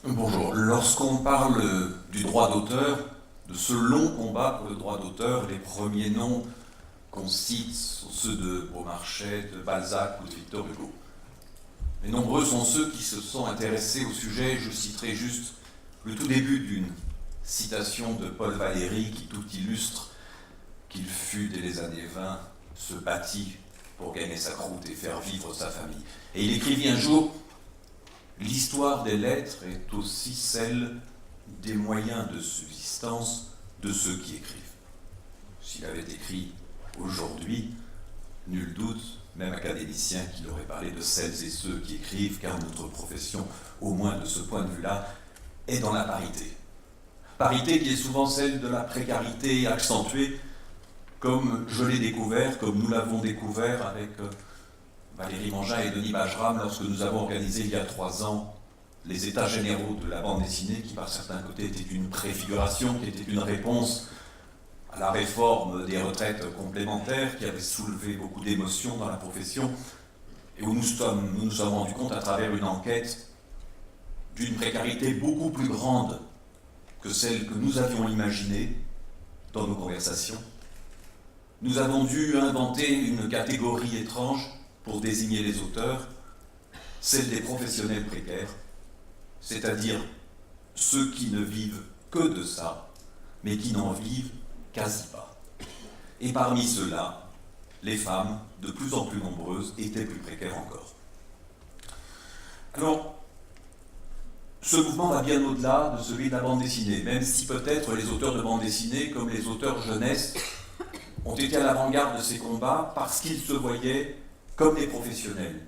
Bonjour. Lorsqu'on parle du droit d'auteur, de ce long combat pour le droit d'auteur, les premiers noms qu'on cite sont ceux de Beaumarchais, de Balzac ou de Victor Hugo. Mais nombreux sont ceux qui se sont intéressés au sujet. Je citerai juste le tout début d'une citation de Paul Valéry qui tout illustre qu'il fut dès les années 20 se battit pour gagner sa croûte et faire vivre sa famille. Et il écrivit un jour: l'histoire des lettres est aussi celle des moyens de subsistance de ceux qui écrivent. S'il avait écrit aujourd'hui, nul doute, même académicien, qu'il aurait parlé de celles et ceux qui écrivent, car notre profession, au moins de ce point de vue-là, est dans la parité. Parité qui est souvent celle de la précarité accentuée, comme je l'ai découvert, comme nous l'avons découvert avec Valérie Mangin et Denis Bajram lorsque nous avons organisé il y a 3 ans les états généraux de la bande dessinée, qui par certains côtés était une préfiguration, qui était une réponse à la réforme des retraites complémentaires, qui avait soulevé beaucoup d'émotions dans la profession, et où nous nous sommes rendus compte à travers une enquête d'une précarité beaucoup plus grande que celle que nous avions imaginée dans nos conversations. Nous avons dû inventer une catégorie étrange pour désigner les auteurs, celle des professionnels précaires, c'est-à-dire ceux qui ne vivent que de ça, mais qui n'en vivent quasi pas. Et parmi ceux-là, les femmes, de plus en plus nombreuses, étaient plus précaires encore. Alors, ce mouvement va bien au-delà de celui de la bande dessinée, même si peut-être les auteurs de bande dessinée, comme les auteurs jeunesse, ont été à l'avant-garde de ces combats parce qu'ils se voyaient comme des professionnels,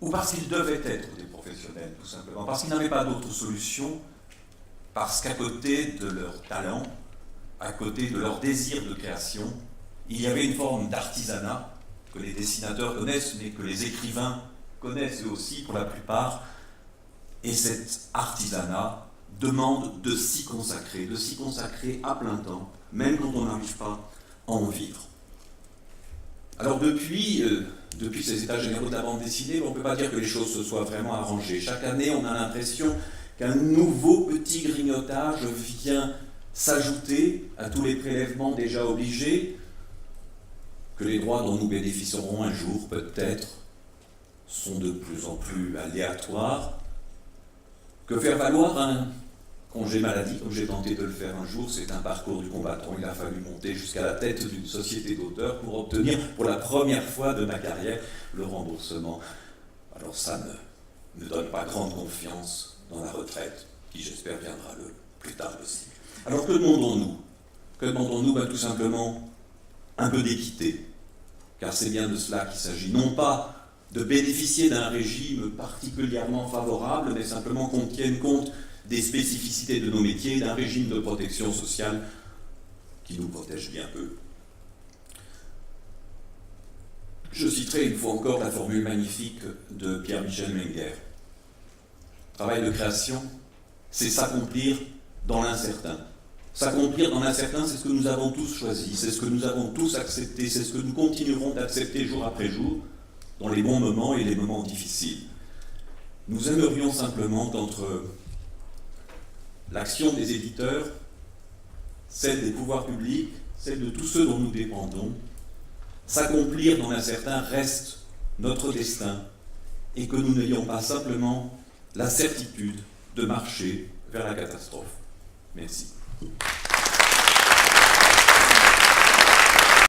ou parce qu'ils devaient être des professionnels, tout simplement, parce qu'ils n'avaient pas d'autre solution, parce qu'à côté de leur talent, à côté de leur désir de création, il y avait une forme d'artisanat que les dessinateurs connaissent, mais que les écrivains connaissent eux aussi pour la plupart, et cet artisanat demande de s'y consacrer à plein temps, même quand on n'arrive pas à en vivre. Alors depuis ces états généraux de la bande dessinée, on ne peut pas dire que les choses se soient vraiment arrangées. Chaque année, on a l'impression qu'un nouveau petit grignotage vient s'ajouter à tous les prélèvements déjà obligés, que les droits dont nous bénéficierons un jour, peut-être, sont de plus en plus aléatoires, que faire valoir un congé maladie, comme j'ai tenté de le faire un jour, c'est un parcours du combattant. Il a fallu monter jusqu'à la tête d'une société d'auteurs pour obtenir, pour la première fois de ma carrière, le remboursement. Alors ça ne me donne pas grande confiance dans la retraite, qui j'espère viendra le plus tard possible. Alors que demandons-nous? Que demandons-nous? Tout simplement un peu d'équité, car c'est bien de cela qu'il s'agit. Non pas de bénéficier d'un régime particulièrement favorable, mais simplement qu'on tienne compte des spécificités de nos métiers, d'un régime de protection sociale qui nous protège bien peu. Je citerai une fois encore la formule magnifique de Pierre-Michel Menger. Travail de création, c'est s'accomplir dans l'incertain. S'accomplir dans l'incertain, c'est ce que nous avons tous choisi, c'est ce que nous avons tous accepté, c'est ce que nous continuerons d'accepter jour après jour, dans les bons moments et les moments difficiles. Nous aimerions simplement qu'entre l'action des éditeurs, celle des pouvoirs publics, celle de tous ceux dont nous dépendons, s'accomplir dans l'incertain reste notre destin, et que nous n'ayons pas simplement la certitude de marcher vers la catastrophe. Merci.